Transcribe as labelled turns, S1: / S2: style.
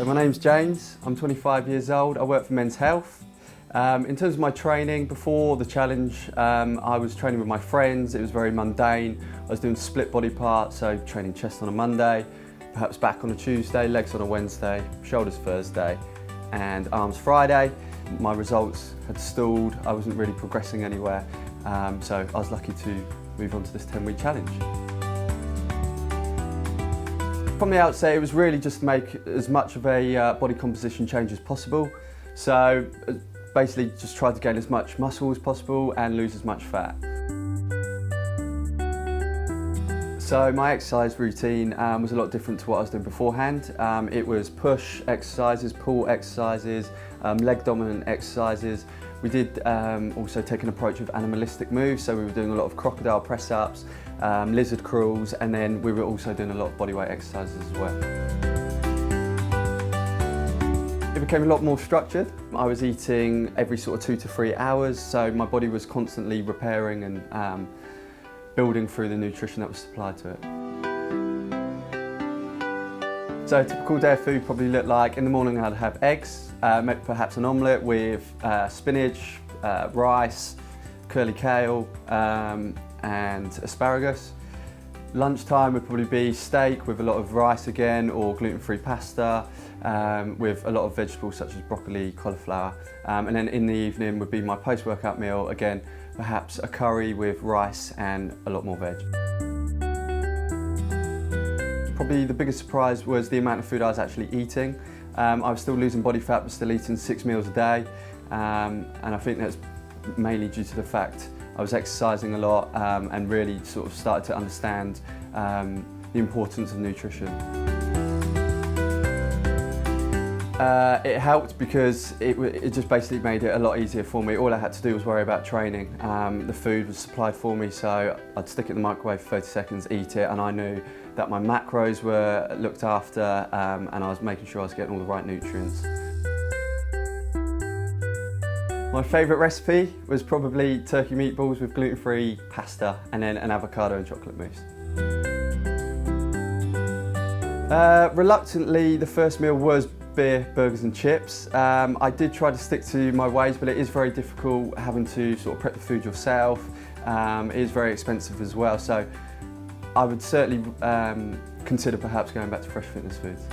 S1: So my name's James, I'm 25 years old, I work for Men's Health. In terms of my training, before the challenge, I was training with my friends. It was very mundane. I was doing split body parts, so training chest on a Monday, perhaps back on a Tuesday, legs on a Wednesday, shoulders Thursday, and arms Friday. My results had stalled, I wasn't really progressing anywhere, so I was lucky to move on to this 10-week challenge. From the outset, it was really just to make as much of a body composition change as possible. So basically just try to gain as much muscle as possible and lose as much fat. So my exercise routine was a lot different to what I was doing beforehand. It was push exercises, pull exercises, leg dominant exercises. We did also take an approach of animalistic moves, so we were doing a lot of crocodile press-ups, lizard crawls, and then we were also doing a lot of bodyweight exercises as well. It became a lot more structured. I was eating every sort of 2 to 3 hours, so my body was constantly repairing and building through the nutrition that was supplied to it. So a typical day of food probably looked like, in the morning I'd have eggs, perhaps an omelette with spinach, rice, curly kale and asparagus. Lunchtime would probably be steak with a lot of rice again, or gluten-free pasta with a lot of vegetables such as broccoli, cauliflower. And then in the evening would be my post-workout meal, again perhaps a curry with rice and a lot more veg. Probably the biggest surprise was the amount of food I was actually eating. I was still losing body fat but still eating 6 meals a day, and I think that's mainly due to the fact I was exercising a lot and really sort of started to understand the importance of nutrition. It helped because it just basically made it a lot easier for me. All I had to do was worry about training. The food was supplied for me, so I'd stick it in the microwave for 30 seconds, eat it, and I knew that my macros were looked after and I was making sure I was getting all the right nutrients. My favourite recipe was probably turkey meatballs with gluten-free pasta and then an avocado and chocolate mousse. Reluctantly, the first meal was beer, burgers and chips. I did try to stick to my ways, but it is very difficult having to sort of prep the food yourself. It is very expensive as well, so I would certainly consider perhaps going back to fresh fitness foods.